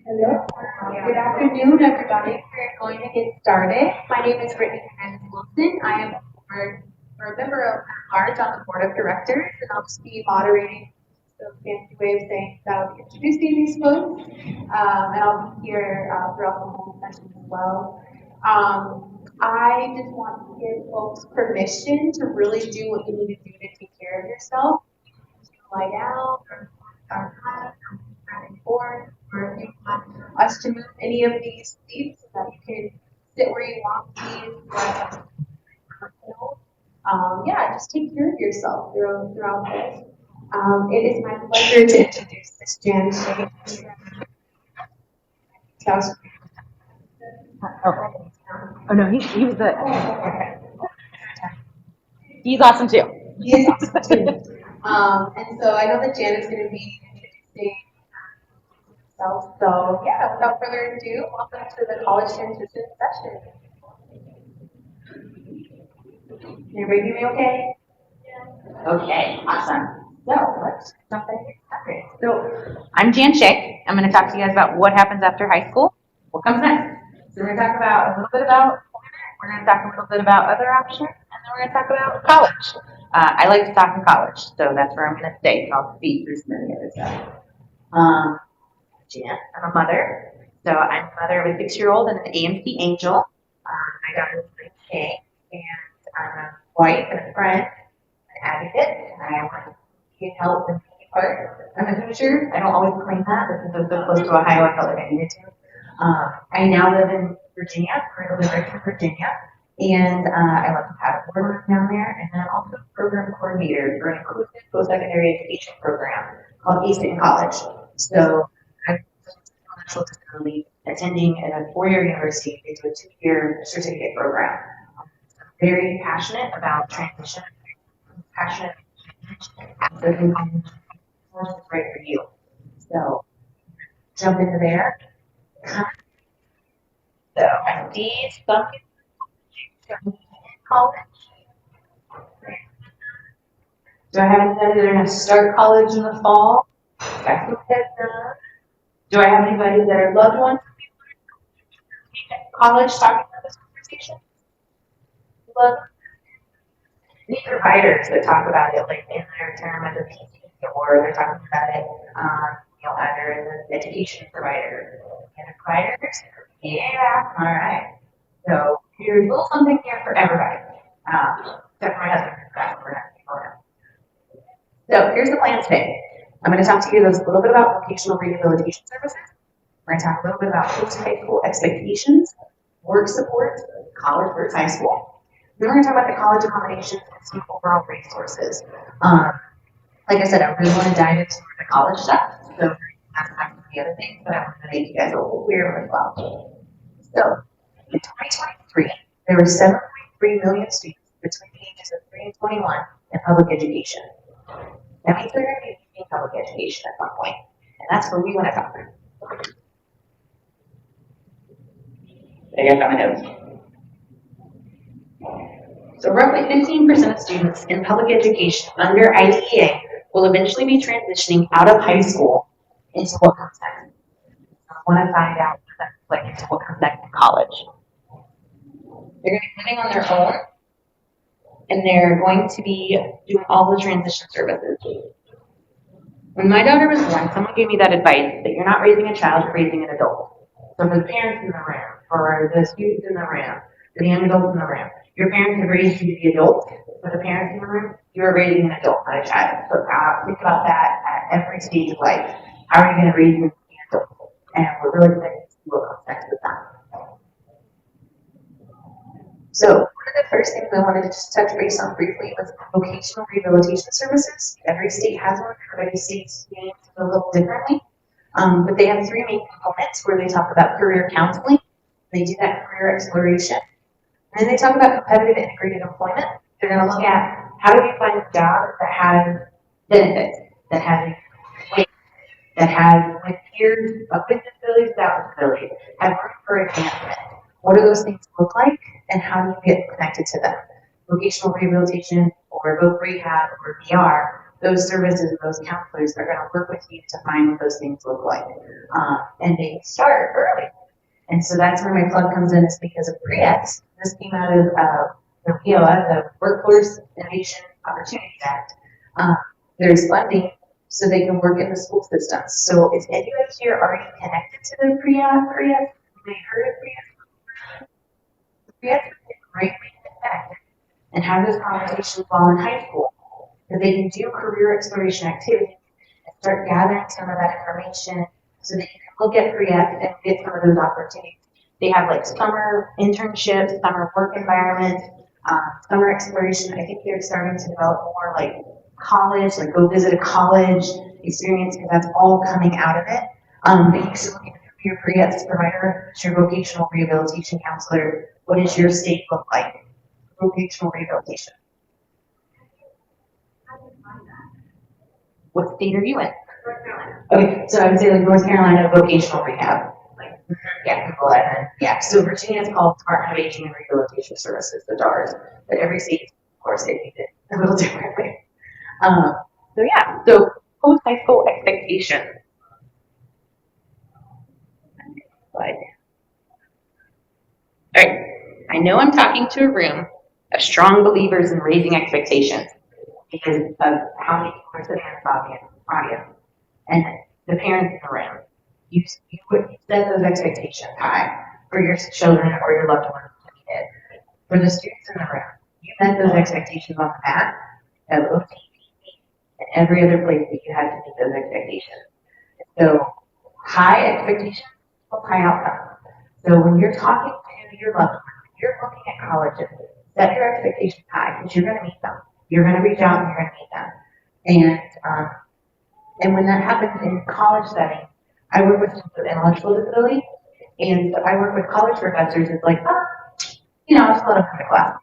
Hello. Good afternoon, everybody. We're going to get started. My name is Brittany Hernandez Wilson. I am a member of large on the board of directors, and I'll just be moderating. So fancy way of saying that I'll be introducing these folks, and I'll be here throughout the whole session as well. I just want to give folks permission to really do what you need to do to take care of yourself. To lie down, or not, or back and forth, or if you want us to move any of these seats so that you can sit where you want, please. Yeah, just take care of yourself throughout this. It is my pleasure to introduce Miss Jan Shea. Oh, oh no, he was the. He's awesome too. He is awesome too. And so I know that Jan is going to be introducing himself. So yeah, without further ado, welcome to the college transition session. Can everybody hear me okay? Okay, awesome. So let's jump into it. So I'm Jan Shea. I'm going to talk to you guys about what happens after high school. What comes next? So we're going to talk about a little bit about employment. We're going to talk a little bit about other options, and then we're going to talk about college. I like to talk in college, so that's where I'm going to stay. So I'll speak through some of the other stuff. Jan, I'm a mother. So I'm a mother of a 6-year-old and an AMC angel. My daughter is named Shea, and I'm a wife and a friend, an advocate, and I want to get help and be part. I'm a Hoosier. I don't always claim that, but since I'm so close to Ohio, I felt like I needed to. I now live in Virginia, currently right in Virginia, and I love to have a board down there, and then I'm also a program coordinator for an inclusive post-secondary education program called ACE in College. So I'm intellectual disability attending at a 4-year university. They do a 2-year certificate program. I'm very passionate about transition, passionate about what's right for you. So jump into there. So I see some people in college. Do I have anybody that are going to start college in the fall? Do I have anybody that are loved ones in college talking about this conversation? Love. These are writers that talk about it like in their term as a PT, or they're talking about it, either as an education provider. And providers? Yeah, all right. So here's a little something here for everybody. Except for my husband, we're not going to. So here's the plan today. I'm going to talk to you a little bit about vocational rehabilitation services. We're going to talk a little bit about post-high school expectations, work support, college versus high school. Then we're going to talk about the college accommodations and some overall resources. Like I said, I really want to dive into the college stuff, so that's some of the other things, but I want to make you guys a little clearer as well. So, in 2023, there were 7.3 million students between the ages of 3 and 21 in public education. That means they're going to be in public education at some point, and that's where we want to talk. I got my notes. So roughly 15% of students in public education under IDEA will eventually be transitioning out of high school into what comes next. I want to find out what that's like into what comes next in college. They're going to be living on their own, and they're going to be doing all the transition services. When my daughter was born, someone gave me that advice that you're not raising a child, you're raising an adult. So for the parents in the room, for the students in the room, for the young adults in the room, your parents have raised you to be adults. For the parents in the room, you are raising an adult, not a child. So think about that at every stage of life. How are you going to raise an adult? And we're really excited to see what comes next with that. So one of the first things I wanted to just touch base on briefly was vocational rehabilitation services. Every state has one. Every state's names a little differently. But they have 3 main components where they talk about career counseling. They do that career exploration. And then they talk about competitive integrated employment. They're going to look at how do we find a job that has benefits, that has weight, that has with peers, with disabilities, without disabilities, have room for advancement. What do those things look like, and how do you get connected to them? Vocational rehabilitation or voc rehab or VR those services and those counselors are going to work with you to find what those things look like. And they start early. And so that's where my plug comes in, is because of PREACT. This came out of the WIOA, the Workforce Innovation Opportunities Act. There's funding so they can work in the school systems. So is anyone here already connected to the PREACT? They heard of PREACT? PREACT is a great way to connect and have those conversations while in high school, because they can do career exploration activities and start gathering some of that information so that you can look at PREACT and get some of those opportunities. They have like summer internships, summer work environments, summer exploration. I think they're starting to develop more like college, like go visit a college experience, because that's all coming out of it. But you should look at your PREACT provider, your vocational rehabilitation counselor. What does your state look like? Vocational rehabilitation. What state are you in? Okay, so I would say like North Carolina vocational rehab. Like, yeah, Google it. And yeah, so Virginia is called Department of Aging and Rehabilitation Services, the DARS. But every state, of course, they need it a little differently. So yeah, so post high school expectations. Slide. All right, I know I'm talking to a room of strong believers in raising expectations because of how many people are sitting in this audience and the parents in the room. You set those expectations high for your children or your loved ones to meet it. For the students in the room, you met those expectations on the mat of OTP and every other place that you had to meet those expectations. So high expectations, high outcomes. So when you're talking to your loved ones, you're looking at colleges, set your expectations high because you're going to meet them. You're going to reach out and you're going to meet them. And when that happens in college setting, I work with students with intellectual disability, and so I work with college professors. It's like, I'll just let them come to class,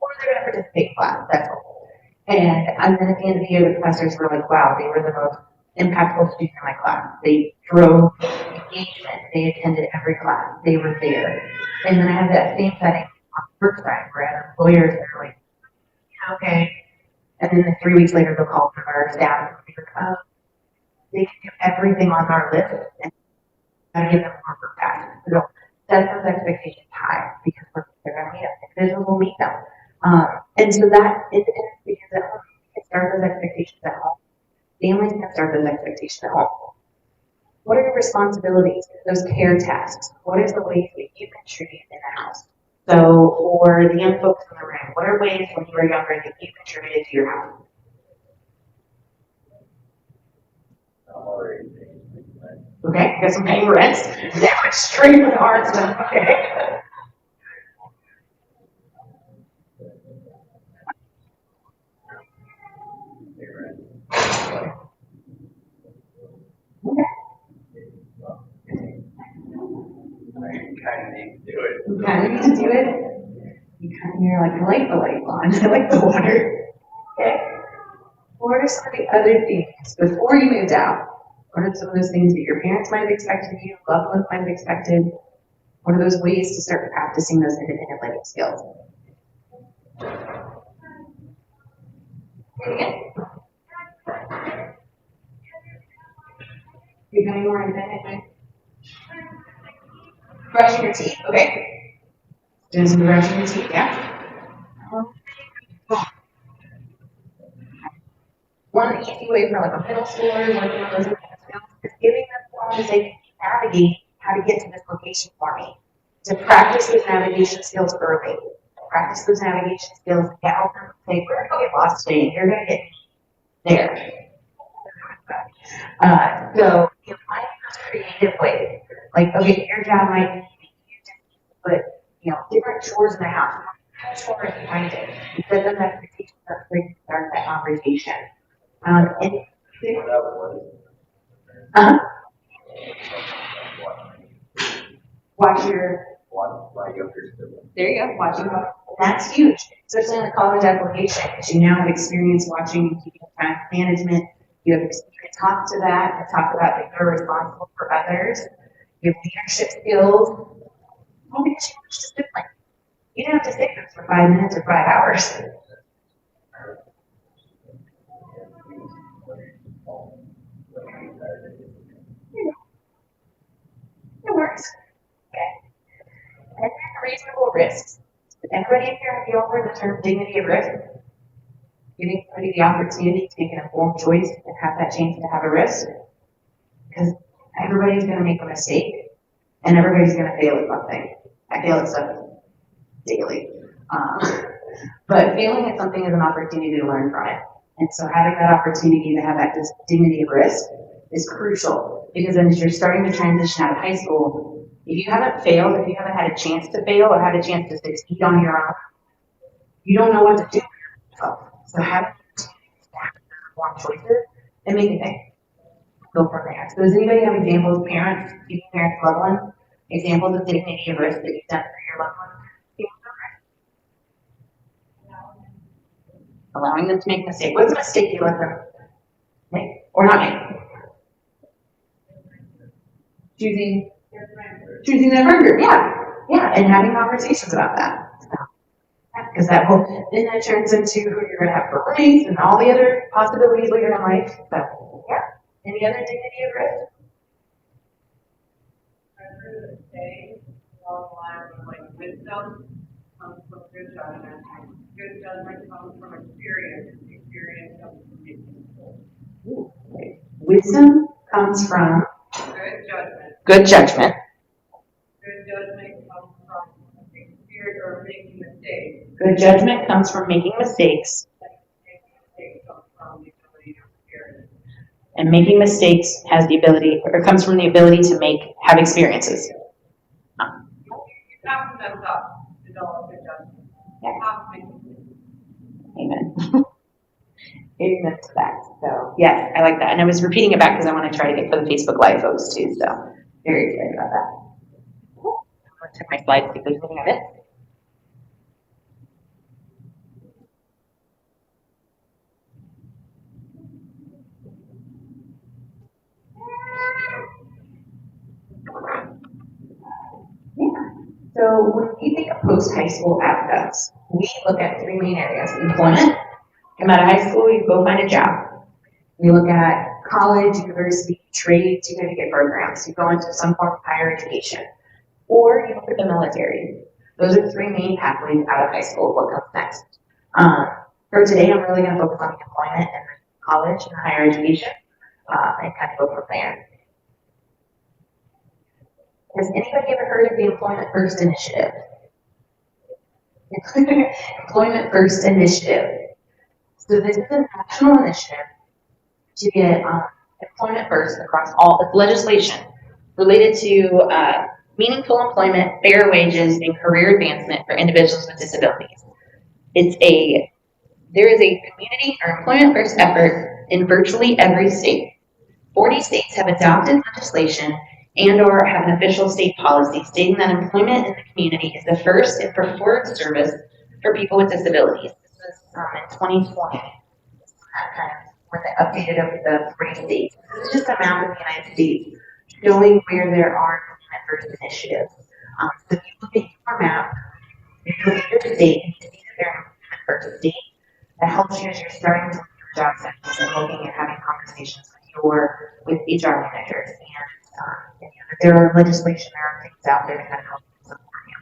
or they're going to participate in class. That's all. And then at the end of the year, the professors were like, wow, they were the most impactful students in my class. They drove engagement. They attended every class. They were there. And then I have that same setting on the work side where I have employers that are like, okay. And then 3 weeks later, they'll call from our staff and be like, they can do everything on our list and I give them more work back. So set those expectations high because they're going to meet them. If there's we'll meet them. And so that independence because at home, you can start those expectations at home. Families can start those expectations at home. What are your responsibilities? Those care tasks. What is the ways that you contribute in the house? So for the young folks in the room, what are ways when you were younger that you contributed to your house? Okay, got some paying rent. That went straight with hard stuff. Okay. You kind of need to do it. You kind of need to do it. You're like, I like the lights on. I like the water. Okay. What are some of the other things before you moved out? What are some of those things that your parents might have expected of you, loved ones might have expected? What are those ways to start practicing those independent living skills? Say it again. Becoming more independent. Brushing your teeth. Okay. Doing some brushing your teeth, yeah. One easy way for like a middle schooler working on those skills is giving them tools they can navigate how to get to this location for me. To practice those navigation skills early. Practice those navigation skills and get out there and say, we're going to get lost today and you're going to get there. So you find those creative ways. Like, okay, your job might be you just put, different chores in the house. How chore if you find it? You set those expectations up so you can start that conversation. And watch your. There you go. Watching. That's huge, especially in the college application, because you now have experience watching and keeping time management. You can talk to that and talk about that you're responsible for others. You have leadership skills. Don't be too much discipline. You don't have to sit there for 5 minutes or 5 hours. risks. Does everybody in here have you all heard the term dignity of risk? Giving somebody the opportunity to make an informed choice and have that chance to have a risk. Because everybody's going to make a mistake and everybody's going to fail at something. I fail at stuff daily. But failing at something is an opportunity to learn from it. And so having that opportunity to have that dignity of risk is crucial, because then as you're starting to transition out of high school, if you haven't failed, if you haven't had a chance to fail or had a chance to succeed on your own, you don't know what to do with yourself. So having to have informed choices and make a thing. Go from there. So does anybody have examples, parents, teaching parents, loved ones, examples of dignity of risk that you've done for your loved ones? Allowing them to make mistakes. What's a mistake you let them make or not make? Choosing their friend group. Yeah, and having conversations about that. Because that will then that turns into who you're going to have for roommates and all the other possibilities later in life. So yeah. Any other dignity of risk? I've heard it say along the lines of like wisdom comes from good judgment. Good judgment comes from experience. Experience comes from making mistakes. Wisdom comes from Good judgment. good judgment. Good judgment comes from experience or making mistakes. Good judgment comes from making mistakes, Making mistakes comes from the ability to experience. and making mistakes has the ability, or comes from the ability to have experiences. You have to mess up to develop good judgment. You have to make mistakes. Amen. Amen to that. So yes, I like that. And I was repeating it back because I want to try to get for the Facebook Live folks too. So very excited about that. Cool. I'm going to check my slides, see if there's anything I missed. So when we think of post-high school outcomes, we look at three main areas. Employment. Come out of high school, you go find a job. We look at college, university, trades, certificate programs. You go into some form of higher education. Or you look at the military. Those are the three main pathways out of high school. What comes next? For today, I'm really going to focus on the employment and college and higher education and kind of go from there. Has anybody ever heard of the Employment First Initiative? Employment First Initiative. So this is a national initiative to get employment first across all legislation related to meaningful employment, fair wages, and career advancement for individuals with disabilities. There is a community or employment first effort in virtually every state. 40 states have adopted legislation and/or have an official state policy stating that employment in the community is the first and preferred service for people with disabilities. This was in 2020. Kind of when they updated of the 40 states. This is just a map of the United States showing where there are employment first initiatives. So if you look at your map, if you look at your state and you see that there are employment first states, that helps you as you're starting to look at your job sectors and looking at having conversations with HR managers and there are legislation, there are things out there to kind of help support you.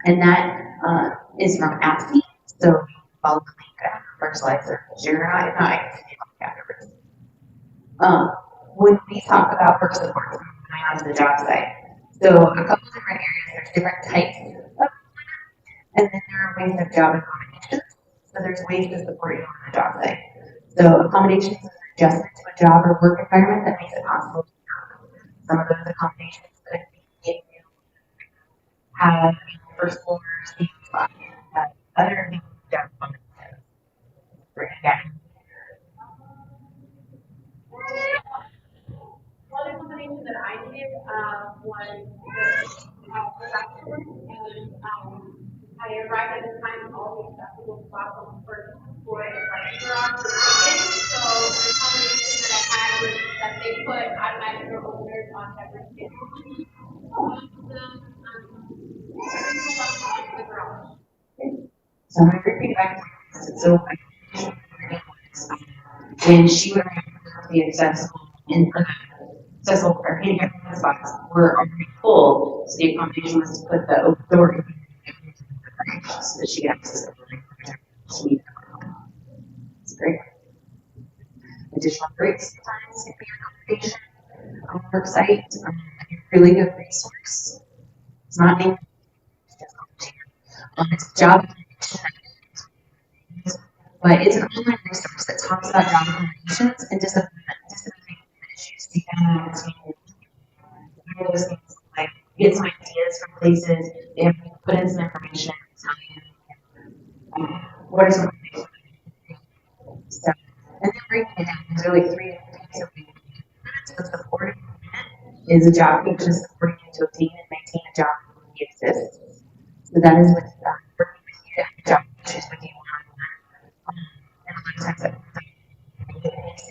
And that is from AMCSI, so follow the link on the first slide, so share or not, if not, I can see it afterwards. When we talk about work support, going on to the job site, so a couple different areas, there's different types of employment, and then there are ways of job accommodations. So there's ways to support you on the job site. So accommodations is an adjustment to a job or work environment that makes it possible to work. Some of those accommodations could be if you have first floor seating spots, other things job accommodations. Again. One accommodation that I did was professional, and I arrived at the time of all the accessible spots on the first floor of the parking garage were taken. So the accommodation that I had was that they put automatic door openers on every single the garage. So I'm going to repeat back to you. So when she would the accessible or handicap spots were already full, so the accommodation was to put the open door so that she could access everything she needed. It's great. Additional breaks sometimes can be a accommodation on the work site. A really good resource. It's not English, it's a job but it's an online resource that talks about job accommodations and discipline issues. So you can those things like get some ideas from places, they have put in some information, tell you what are some things. So, and then breaking it down, there's really 3 types of things. So supporting is a job coach is supporting you to obtain and maintain a job that already exists. So that is with working with you, job coaches with you one-on-one. And a lot of times that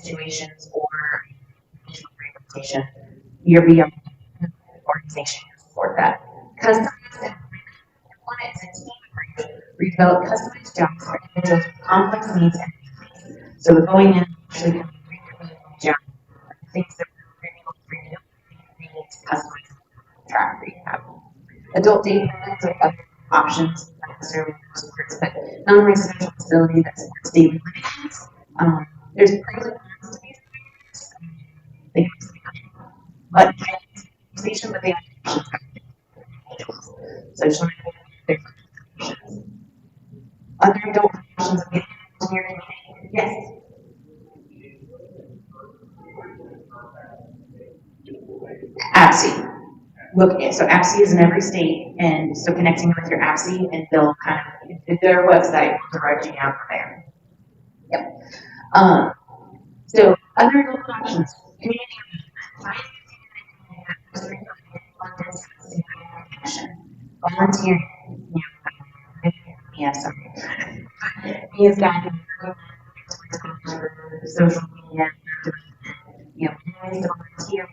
situations or rehabilitation, your organization can support that. Customized employment is a team approach where you develop customized jobs for individuals with complex needs and needs. So we're going in and actually recreating the job, things that we're able to bring we need to customize the track rehab. Adult day programs are other options, not necessarily supports, but non-residential facility that supports daily living needs. There's pros and cons to these things. They but station, but they have options. So I just want to there's options. Other adult options of getting into your community. Yes. AMCSI. Look, so AMCSI is in every state, and so connecting with your AMCSI, and they'll kind of their website will direct you down from there. Yep. So other adult options, community volunteering. Yes, he has gotten social media, ways to volunteer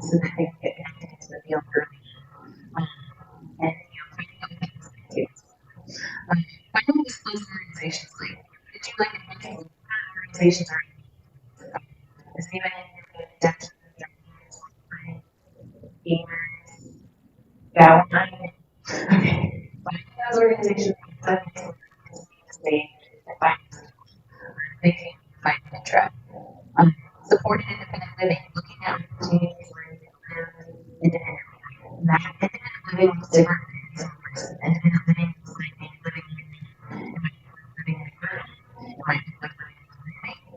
so that they can get connected into the field early. And finding these close organizations, like, did you like organizations are is anybody gamers, okay. Those organizations they find thinking, find interest. Supporting independent living, looking at opportunities where you can live independently. That independent living is different from person. Independent living is like living in a group. It might be like living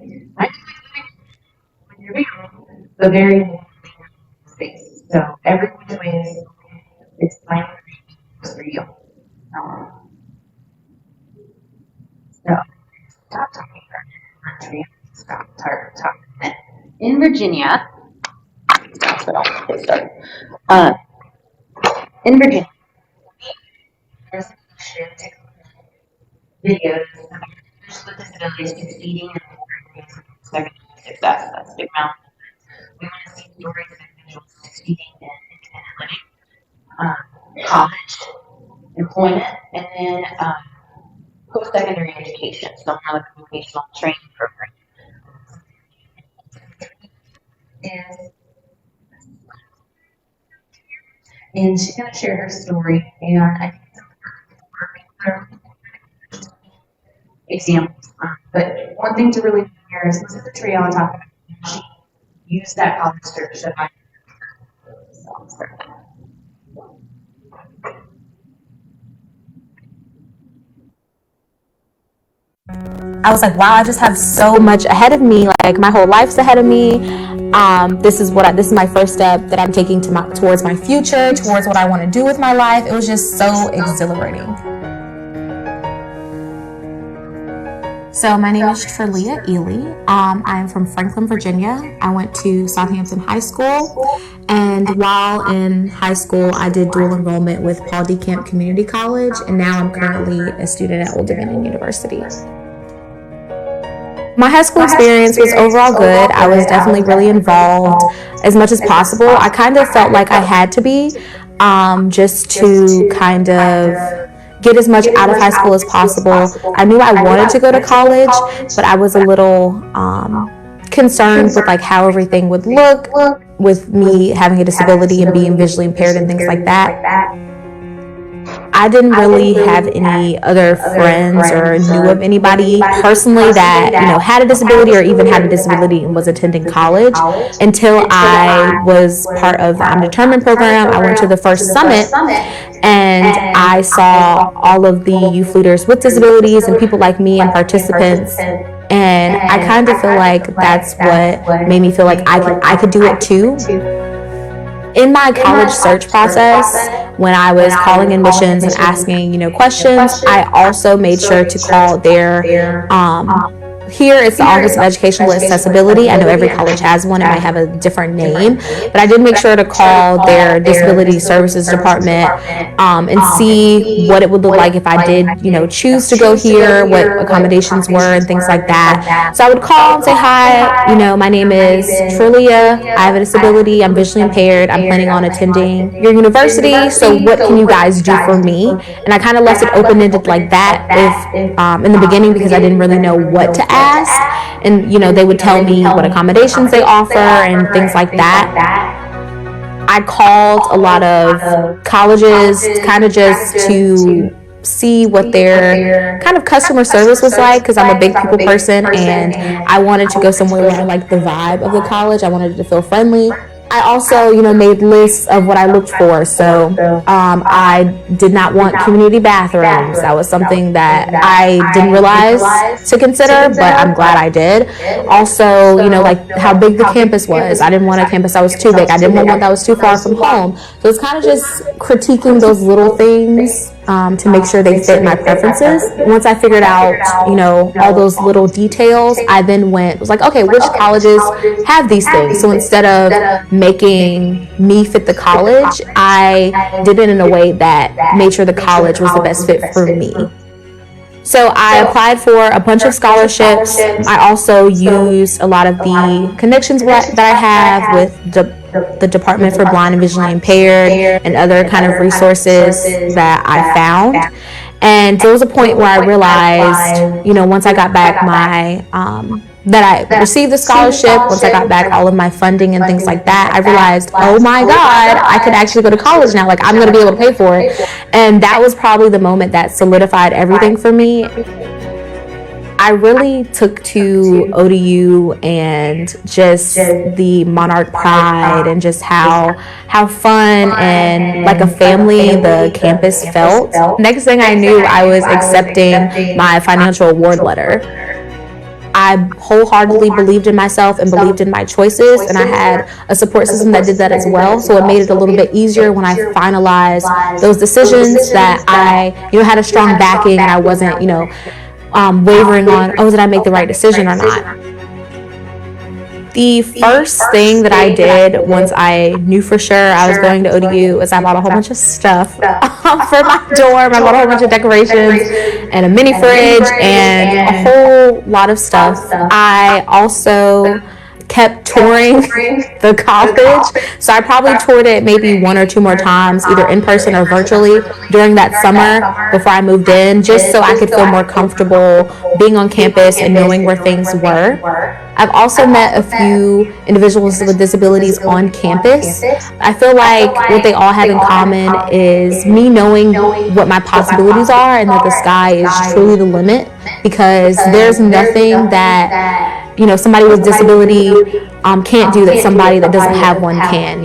in a might be like living when you're big, but very space. So every which way it's finding for you. So stop talking for country. Stop talking. In Virginia, in Virginia, there's an initiative to videos of individuals with disabilities succeeding in success. That's big mountain. We want to see stories of individuals succeeding in independent living, college, employment, and then post-secondary education, so more like a vocational training program. And she's going to share her story, and I think it's important examples. But one thing to really hear is this is a trail on top of it. She used that college search that I was like, wow, I just have so much ahead of me. Like my whole life's ahead of me. This is my first step that I'm taking towards my future, towards what I want to do with my life. It was just so exhilarating. So my name is Trelia Ely. I'm from Franklin, Virginia. I went to Southampton High School, and while in high school, I did dual enrollment with Paul D. Camp Community College, and now I'm currently a student at Old Dominion University. My high school experience was overall good. I was definitely really involved as much as possible. I kind of felt like I had to be, just to kind of get as much out of high school as possible. I knew I wanted to go to college, but I was a little concerned with like how everything would look with me having a disability and being visually impaired and things like that. I didn't really have any other friends or knew of anybody personally that, had a disability or even had a disability and was attending college until I was part of the I'm Determined program. I went to the first summit and I saw all of the youth leaders with disabilities and people like me and participants. And I kind of feel like that's what made me feel like I could do it too. In my college search process, when I was calling admissions and asking, questions, I also made sure to call their, here it's the Office of Educational Accessibility. I know every college has one. It might have a different name, but I did make sure to call their Disability Services Department and see what it would look like if I did, choose to go here, what accommodations were and things like that. So I would call and say, hi, my name is Trilia. I have a disability. I'm visually impaired. I'm planning on attending your university. So what can you guys do for me? And I kind of left it open-ended like that if in the beginning, because I didn't really know what to ask. And, they would tell me what accommodations they offer and things like that. I called a lot of colleges kind of just to see what their kind of customer service was like, because I'm a big people person and I wanted to go somewhere where I liked the vibe of the college. I wanted it to feel friendly. I also, made lists of what I looked for. So I did not want community bathrooms. That was something that I didn't realize to consider, but I'm glad I did. Also, like how big the campus was. I didn't want a campus that was too big. I didn't want one that was too far from home. So it's kind of just critiquing those little things to make sure they fit my preferences. Once I figured out, all those little details, I then was like, okay, which colleges have these things? So instead of making me fit the college, I did it in a way that made sure the college was the best fit for me. So I applied for a bunch of scholarships. I also used a lot of the connections that I have with the Department for Blind and Visually Impaired and other kind of resources that I found. And there was a point where I realized, once I got back that I received the scholarship, once I got back all of my funding and things like that, I realized, oh my God, I could actually go to college now. Like, I'm going to be able to pay for it. And that was probably the moment that solidified everything for me. I really took to ODU and just the Monarch pride and just how fun and like a family the campus felt. Next thing I knew, I was accepting my financial award letter. I wholeheartedly believed in myself and believed in my choices, and I had a support system that did that as well. So it made it a little bit easier when I finalized those decisions, that I, had a strong backing and I wasn't, wavering on, did I make the right decision or not? The first thing that I did once I knew for sure I was going to ODU was I bought a whole bunch of stuff for my dorm. I bought a whole bunch of decorations and a mini fridge and a whole lot of stuff. I also kept touring the college. So I probably toured it maybe one or two more times, either in person or virtually, during that summer before I moved in, just so I could feel more comfortable being on campus and knowing where things were. I've also met a few individuals with disabilities on campus. I feel like what they all have in common is me knowing what my possibilities are and that the sky is truly the limit, because there's nothing that somebody with disability can't do that somebody that doesn't have one can,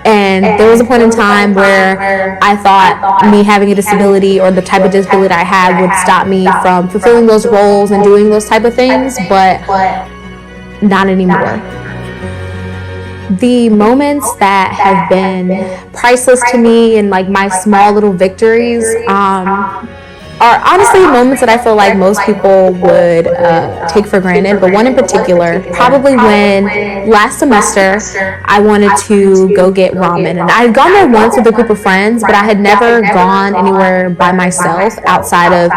And there was a point in time where I thought me having a disability or the type of disability I had would stop me from fulfilling those roles and doing those type of things, but not anymore. The moments that have been priceless to me and like my small little victories are honestly moments that I feel like most people would take for granted, but one in particular, probably when last semester I wanted to go get ramen, and I had gone there once with a group of friends, but I had never gone anywhere by myself outside of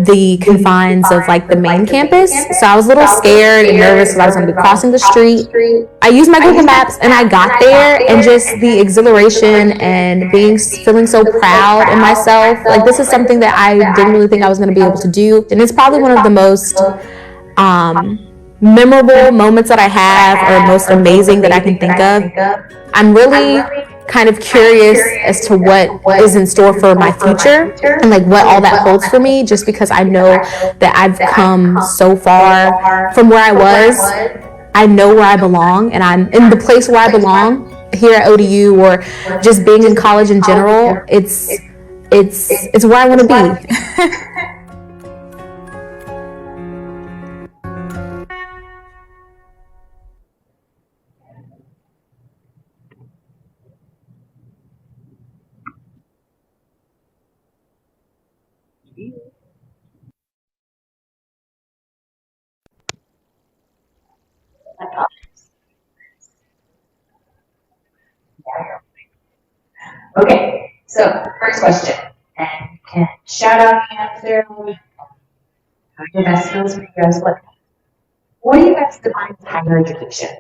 the confines of like the main campus, so I was a little scared and nervous because I was going to be crossing the street. I used my Google Maps and I got there, and just the exhilaration and feeling so proud in myself, like this is something that I didn't really think I was going to be able to do, and it's probably one of the most memorable moments that I have, or most amazing that I can think of. I'm really kind of curious as to what is in store for my future and like what all that holds for me, just because I know that I've come so far from where I was. I know where I belong, and I'm in the place where I belong here at ODU, or just being in college in general. It's where I want to be. Okay, so first question, and you can shout out the answer. How your best feels for you guys. What do you guys define as higher education?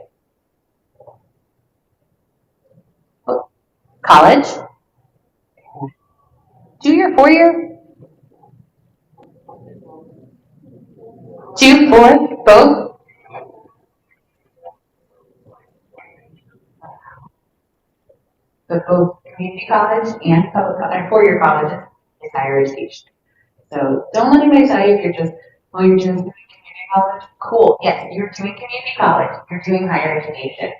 College? 2-year, 4-year? 2, 4, both? So both community college and public college, 4-year college is higher education. So don't let anybody tell you if you're just doing community college. Cool, yes, you're doing community college, you're doing higher education.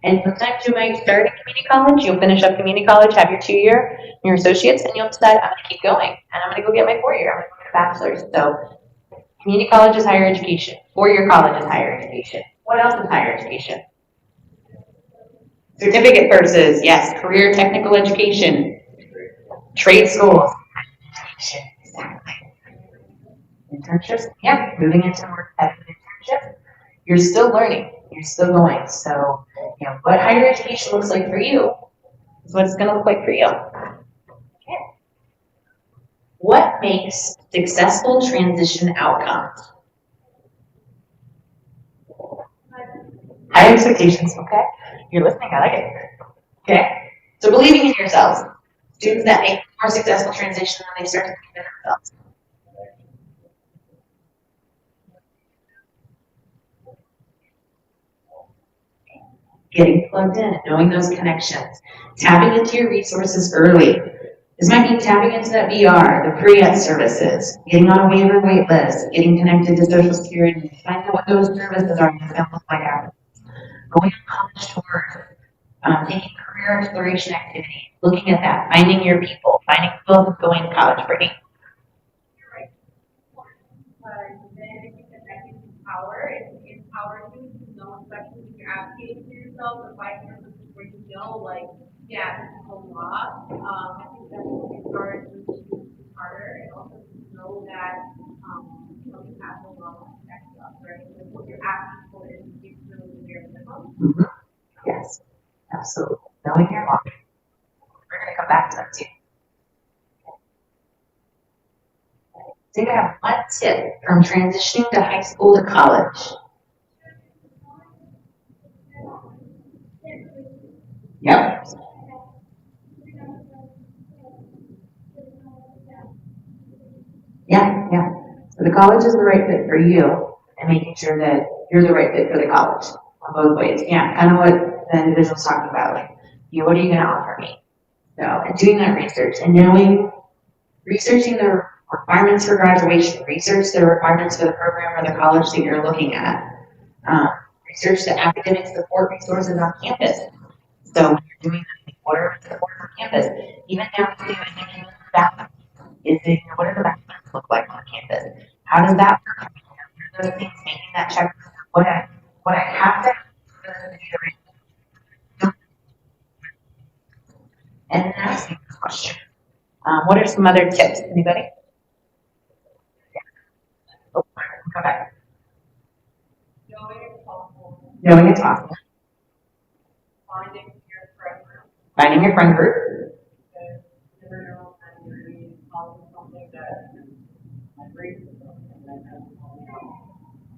And sometimes you might start in community college, you'll finish up community college, have your 2-year, your associates, and you'll decide, I'm gonna keep going, and I'm gonna go get my 4-year, I'm gonna go get a bachelor's. So community college is higher education, 4-year college is higher education. What else is higher education? Certificate courses, yes, career technical education, trade schools, exactly. Internships, yeah, moving into more competitive internships. You're still learning, you're still going. So, what higher education looks like for you is what it's going to look like for you. Okay. What makes successful transition outcomes? High expectations, okay? You're listening, I like it. Okay? So believing in yourselves. Students that make more successful transition when they start to believe in themselves. Getting plugged in, knowing those connections, tapping into your resources early. This might mean tapping into that VR, the pre-ed services, getting on a waiver wait list, getting connected to Social Security, finding out what those services are, what's going to look like after. Going on college tours, taking career exploration activities, looking at that, finding your people, finding people who going to college for me. Power, it empowers you to know, especially if you're advocating for yourself or fighting for something where you know, like, yeah, this is a lot. I think that's what encourages you to be harder, and also to know that, you have a lot of stuff, right? Like what you're asking for is really the bare minimum. Mm-hmm. Yes, absolutely. Knowing your market. We're going to come back to that too. So you have one tip from transitioning to high school to college. Yep. Yeah. So the college is the right fit for you, and making sure that you're the right fit for the college on both ways. Yeah, kind of what the individual's talking about. Like, what are you going to offer me? So, and doing that research and researching the requirements for graduation, research the requirements for the program or the college that you're looking at. Research the academic support resources on campus. So when you're doing that, what are the supports on campus? Even down to thinking about what do the bathrooms look like on campus? How does that work? What are those things making that check? What I have to have. And then asking the question. What are some other tips? Anybody? Oh, come back. Knowing it's possible. Finding your friend group.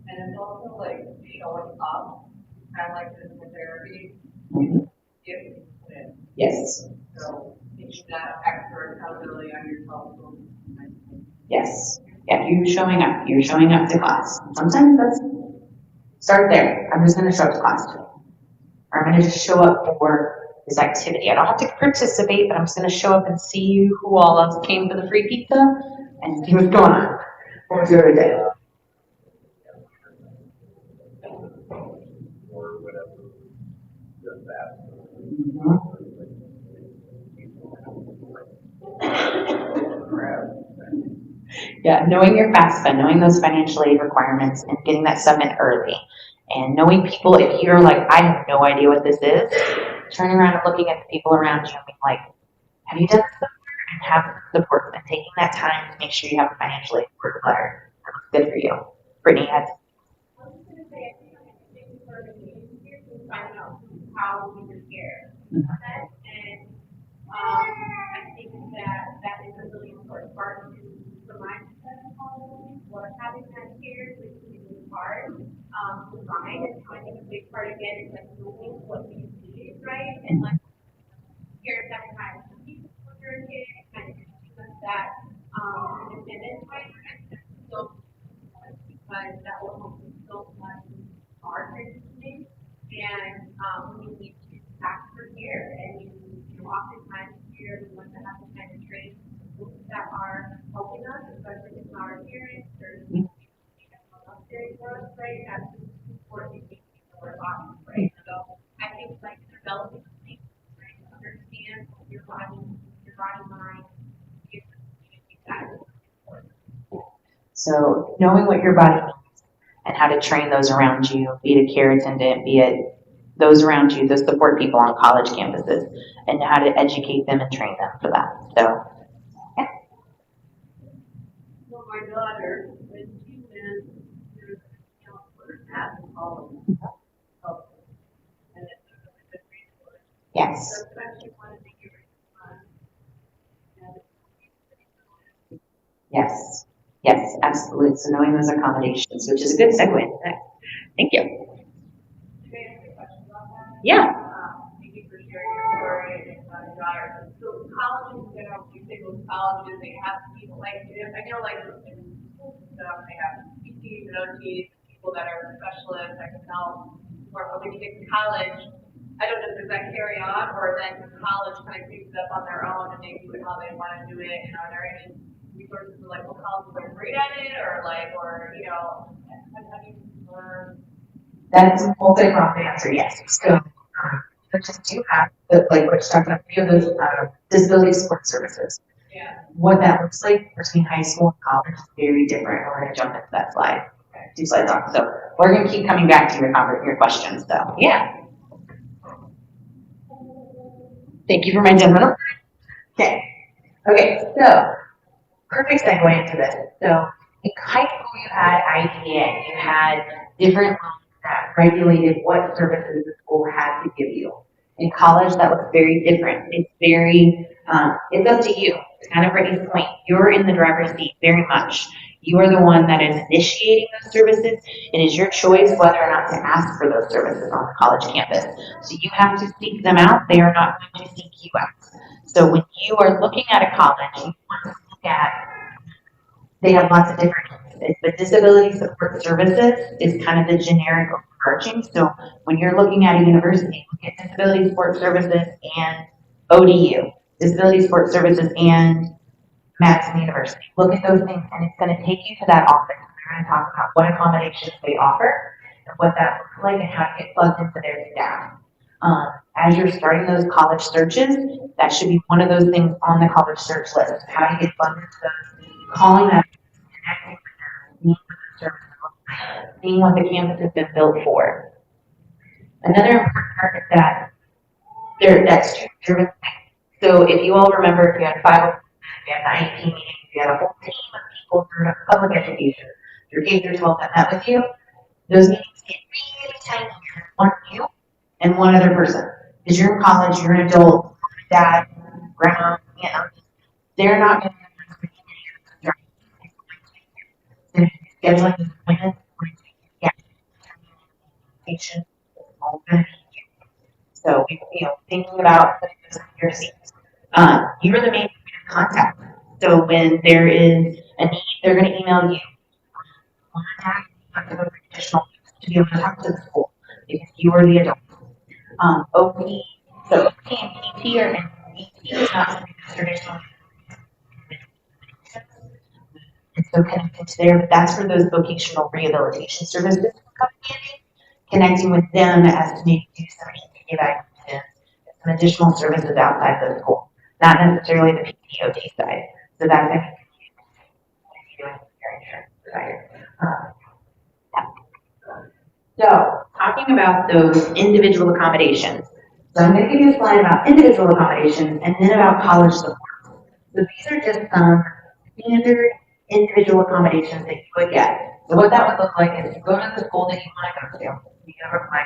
And it's also like showing up, kind of like physical therapy. Mm-hmm. Yes. So taking that extra accountability on yourself. Yes. Yeah, you're showing up to class. Sometimes that's start there. I'm just going to show up to class today. Or I'm going to just show up for this activity. I don't have to participate, but I'm just going to show up and see who all else came for the free pizza and see what's going on. What was your day? Or whatever. Just that. Yeah, knowing your FAFSA, knowing those financial aid requirements and getting that stuff in early. And knowing people, if you're like, I have no idea what this is, turning around and looking at the people around you and being like, have you done this before? And have support and taking that time to make sure you have a financial aid support letter. Good for you. Brittany had. I was going to say, I think I'm interested in sort of here to find out how we prepare. And I think that is a really important part to remind what having that here is really hard to find. And so I think a big part again is like knowing what you need, right? And like here that kind of for your kid, kind of teaching us that independence, right? So because that will help you so much our traditioning. And when you need to ask for care, and you oftentimes here we want to have the kind of train that are helping us, especially if our parents or upstairs for us, right? That's important to our bodies, right? So I think like developing things, right? Understand your body, mind, that is important. So knowing what your body needs and how to train those around you, be it a care attendant, be it those around you, those support people on college campuses, and how to educate them and train them for that. So, yeah. Well, my daughter, when she went through the counselor at college, and it's a really good resource. Yes. So especially wanted to give her fun. Yes. Yes, absolutely. So knowing those accommodations, which is a good segue into that. Thank you. Can I ask a question about that? Yeah. Thank you for sharing your story and your daughter. So colleges, you know, you say those colleges, they have people like, I know like in schools and stuff, they have PTs and OTs, people that are specialists that can help. Or when you get to college, I don't know, does that carry on, or then college kind of picks it up on their own and they do it how they want to do it? And are there any resources for like, well, colleges are great at it, or like, or you know, have you learned? That's a multi-pronged answer, yes. So, churches do have, like what you're talking about, a few of those disability support services. Yeah. What that looks like between high school and college is very different. We're going to jump into that slide. Okay, 2 slides on. So, we're going to keep coming back to your questions. So, yeah. Thank you for my gentleman. Okay. Okay, so, perfect segue into this. So, in high school, you had IDA, you had different loans that regulated what services the school had to give you. In college, that looks very different. It's very, it's up to you. To kind of Brittany's point, you're in the driver's seat very much. You are the one that is initiating those services. It is your choice whether or not to ask for those services on the college campus. So you have to seek them out. They are not going to seek you out. So when you are looking at a college, you want to look at, they have lots of different campuses, but disability support services is kind of the generic overarching. So when you're looking at a university, look at disability support services and ODU, disability support services and Madison University. Look at those things, and it's going to take you to that office. They're going to talk about what accommodations they offer and what that looks like and how to get plugged into their staff. As you're starting those college searches, that should be one of those things on the college search list. How to get plugged into those, calling them, connecting with them, seeing what the service looks like, seeing what the campus has been built for. Another important part is that that's student-driven. So if you all remember, if you had 5, you had 19 meetings, you had a whole team of people through public education, through K through 12 that met with you, those meetings get really tiny. One you and one other person. Because you're in college, you're an adult, mom and dad, grandma, aunt, they're not going to scheduling these appointments, communication, is all going to be you. So, thinking about putting this in your seats. You're the main contact. So when there is a need, they're going to email you. Contact additional to be able to talk to the school because you are the adult. OP So OT and PT are in PT is not something that's traditional. And so connecting to there, that's where those vocational rehabilitation services come in, connecting with them as to maybe do some PT evaluations, some additional services outside the school, not necessarily the PTOT side. So that's if you're doing your insurance provider. So, talking about those individual accommodations. So I'm going to give you a slide about individual accommodations and then about college support. So these are just some standard individual accommodations that you would get. So what that would look like is you go to the school that you want to go to, you have a plan.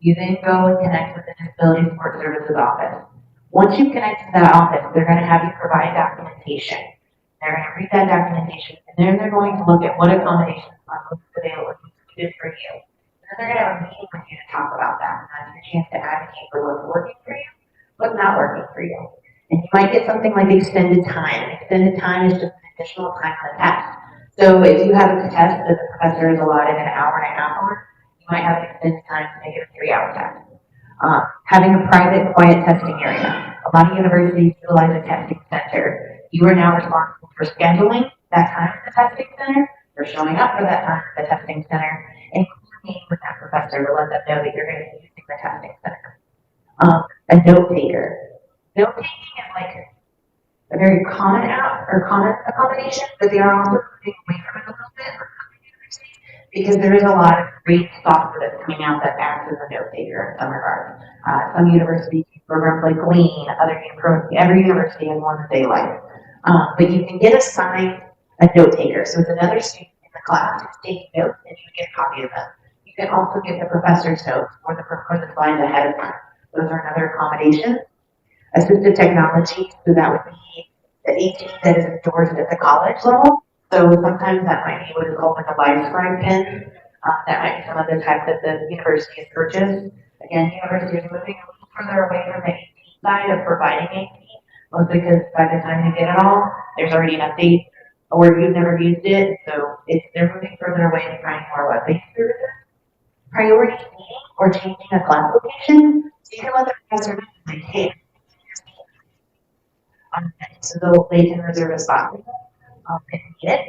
You then go and connect with the Disability Support Services office. Once you connect to that office, they're going to have you provide documentation. They're going to read that documentation, and then they're going to look at what accommodations are most available and suited for you. And then they're going to have a meeting with you to talk about that. And that's your chance to advocate for what's working for you, what's not working for you. And you might get something like extended time. Extended time is just an additional time on the test. So if you have a test that the professor is allotted an hour and a half on, you might have extended time to make it a 3-hour test. Having a private, quiet testing area. A lot of universities utilize a testing center. You are now responsible for scheduling that time at the testing center, for showing up for that time at the testing center, and coordinating with that professor to let them know that you're going to be using the testing center. A note taker. Note taking is like a very common accommodation, but they are also moving away from it a little bit because there is a lot of great software that's coming out that acts as a note taker in some regards. Some universities use programs like Glean, every university has one that they like. But you can get assigned a note taker. So it's another student in the class who's taking notes and you get a copy of them. You can also get the professor's notes or the slides ahead of time. Those are another accommodation. Assistive technology, so that would be the 18 that is endorsed at the college level. So sometimes that might be what is called like a live scribe pen. That might be some of the type that the university has purchased. Again, universities are moving a little further away from the 18 side of providing 18, mostly because by the time you get it all, there's already an update or you've never used it. So they're moving further away and finding more web-based services. Priority meeting or changing a class location. So you can let the professor know, like, hey, so they can reserve a spot for them if needed.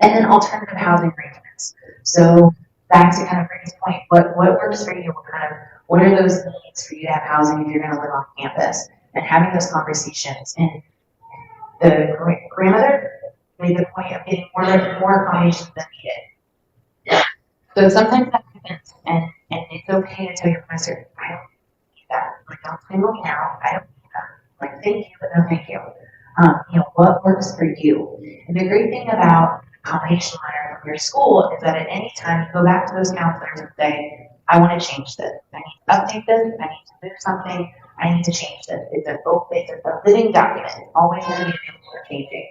And then alternative housing arrangements. So back to kind of Brittany's point, what works for you? What are those needs for you to have housing if you're going to live on campus? And having those conversations. And the grandmother made the point of getting more accommodations than needed. So sometimes that happens, and it's okay to tell your professor, I don't need that. Like, don't single me out. I don't need that. Like, thank you, but no thank you. What works for you? And the great thing about accommodation letter from your school is that at any time you go back to those counselors and say, I want to change this. I need to update this. I need to move something. I need to change this. It's a living document. It's always going to be available for changing.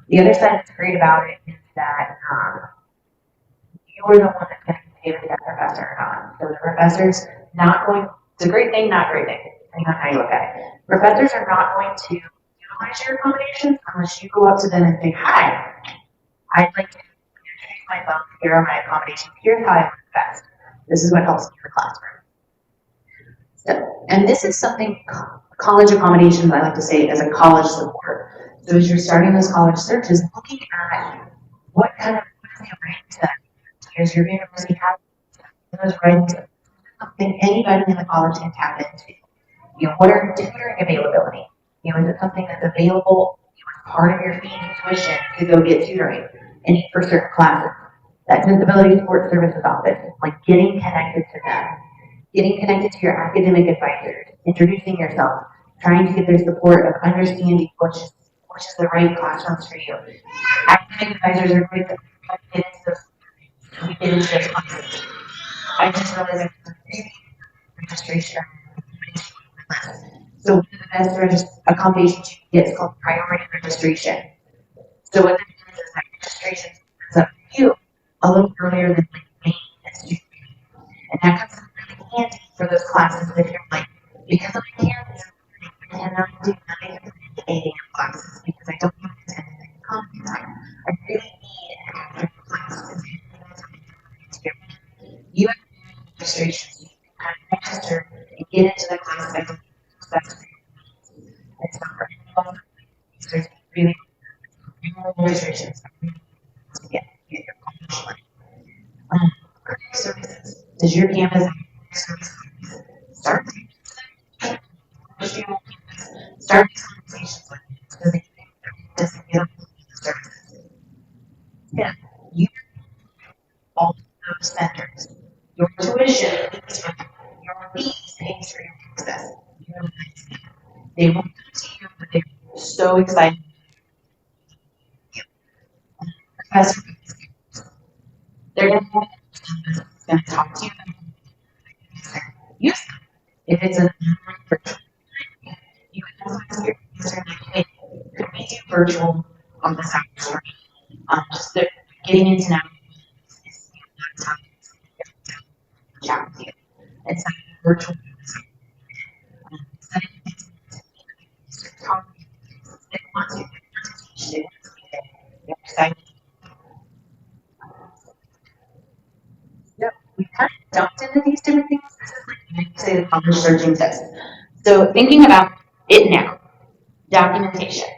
The other side that's great about it is that you're the one that's going to communicate with that professor or not. So the professor's not going, it's a great thing, not a great thing, depending on how you look at it. Professors are not going to utilize your accommodations unless you go up to them and say, hi, I'd like to introduce myself. Here are my accommodations. Here's how I work best. This is what helps me in the classroom. So, and this is something, college accommodations, I like to say, as a college support. So as you're starting those college searches, looking at what is the range that as your university has those rights, something anybody in the college can tap into. What are tutoring availability? Is it something that's available as part of your fee and tuition to go get tutoring and for certain classes? That Disability Support Services office, like getting connected to them, getting connected to your academic advisors, introducing yourself, trying to get their support of understanding which is the right classrooms for you. Academic advisors are great to get into those classes. I just realized registration. So one of the best accommodations you can get is called priority registration. So what that means is that registration is up to you a little earlier than like May and student. And that comes in really handy for those classes that you're like, because of my parents, I cannot do 9 to 8 a.m. classes because I don't have attendance in common time. I really need an afternoon class to get you have registration so you can kind of register and get into the class. best for you. It's not for anyone. There's really no restrictions. Get your college money. Career services. Does your campus have career services? Start start these conversations with them so that you doesn't get services. Yeah, you all those vendors. Your tuition pays for your fees pays for your access. They will come to you, but they're so excited. Professor, they're going to talk to you. Use them. If it's a virtual, you can also ask your user, like, hey, could we do virtual on the side? Just they're getting into now is chat with you. It's not virtual. They want to teach. They want to be there. They're excited. Yep, we kind of jumped into these different things. This is like say the college searching test. So thinking about it now, documentation.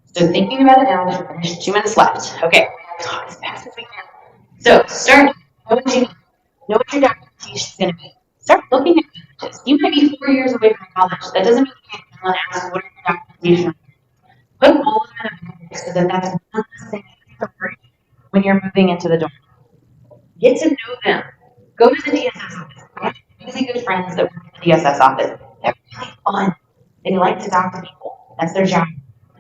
So thinking about it now, we've finished 2 minutes left. Okay, talk as fast as we can. So start, know what your documentation is going to be. Start looking at colleges. You might be 4 years away from college. That doesn't mean you can't go and ask what are your documentation. Put all of them in a book so that that's one less thing you have to worry when you're moving into the dorm. Get to know them. Go to the DSS office. I have really good friends that work in the DSS office. They're really fun. They like to talk to people. That's their job.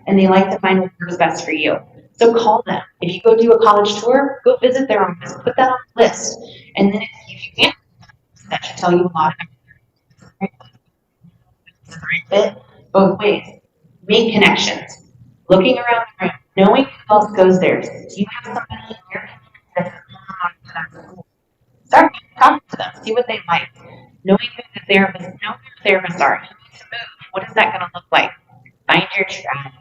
And they like to find what works best for you. So call them. If you go do a college tour, go visit their office. Put that on the list. And then if you can't, that should tell you a lot about the right fit both ways. Make connections. Looking around the room, knowing who else goes there. Do you have somebody in your community that's going on to that school? Start talking to them. See what they like. Knowing who the therapists, know who the therapists are. Who needs to move? What is that going to look like? Find your tribe.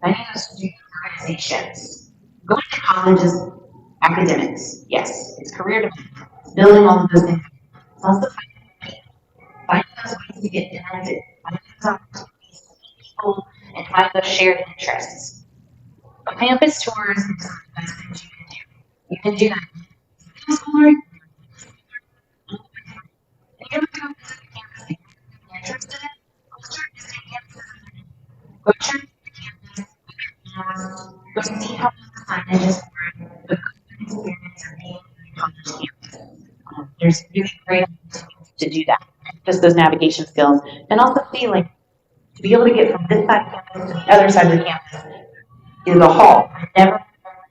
Finding those student organizations. Going to college is academics. Yes, it's career development. It's building all of those things. It's also finding those ways to get connected. Finding those opportunities to meet people and find those shared interests. Campus tours is the best things you can do. You can do that. You don't have to go visit the campus if you're interested in it. Go start visiting campuses. Go check the campus. Go see how the signage is for it. But go experience of being on the college campus. There's really great opportunities to do that. Just those navigation skills. And also see, like, to be able to get from this side of the campus to the other side of the campus is a haul. I never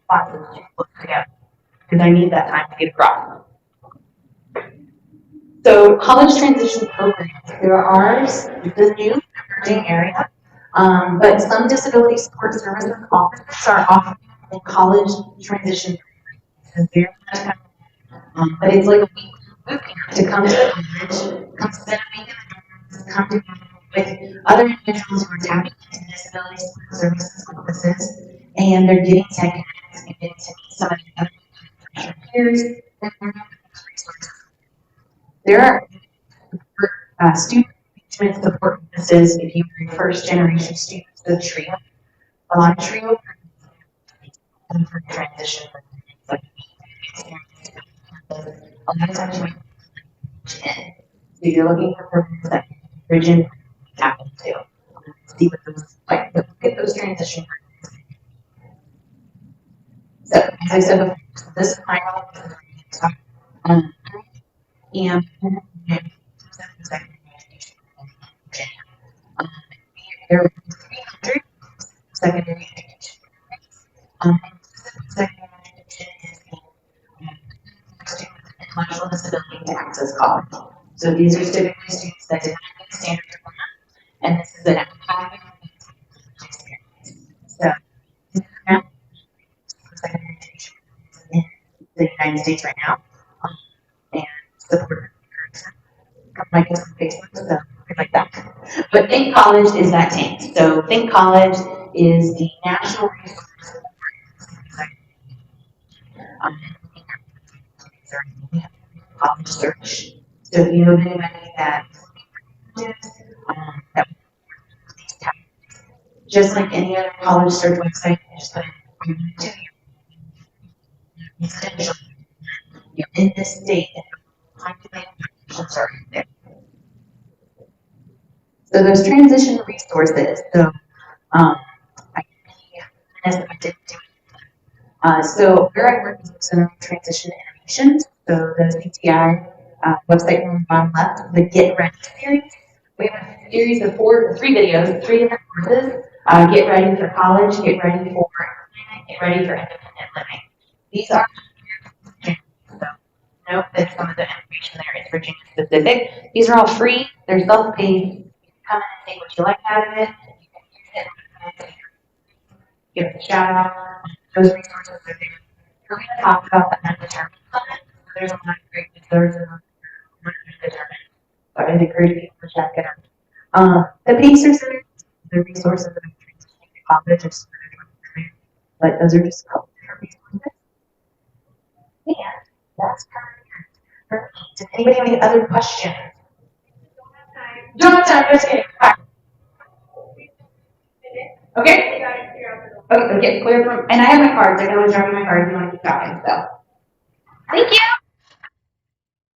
classes too close together because I need that time to get across. So college transition programs, there are the new emerging area, but some disability support services offices are offering in college transition programs. Very much but it's like a week boot camp to come to the college, come spend a week in the dorms, come together with other individuals who are tapping into disability support services offices, and they're getting tech connects and getting to meet some of the other peers and learn about those resources. There are student engagement support businesses if you are first generation students of TRIO. A lot of TRIO for transition. Like, a lot of times you might in. So you're looking for programs that bridge in tap into. See what those like. Look at those transition programs. So as I said before, so this is my role. And there are 300 secondary education. Secondary education is a student with intellectual disability to access college. So these are typically students that did not meet the standard diploma, and this is an academic experience. So this is now secondary education in the United States right now, and support like us on Facebook, so things like that. But Think College is that tank. So Think College is the national resource for college search. So if you know anybody that just like any other college search website, you just put in 2 years, residential, you're in this state, and populate applications are in there. So those transition resources, so I didn't do it. So where I work is the Center for Transition Innovations. So the CTI website on the bottom left, the Get Ready series. We have a series of three videos, 3 different courses. Get ready for college, get ready for employment, get ready for independent living. These are so note that some of the information there is Virginia specific. These are all free. They're self-paced. You can come in and take what you like out of it. You can use it. Give it a shout out. Those resources are there. We're going to talk about the undetermined comment. There's a lot of great resources on undetermined. So I encourage people to check it out. The Pacer Center, the resources that I'm transitioning to college is but those are just a couple different resources. And that's kind of it. Does anybody have any other questions? Don't have time. Just kidding. Okay. Okay, clear from, and I have my cards. I can always drop you my card if you want to keep talking. So, thank you.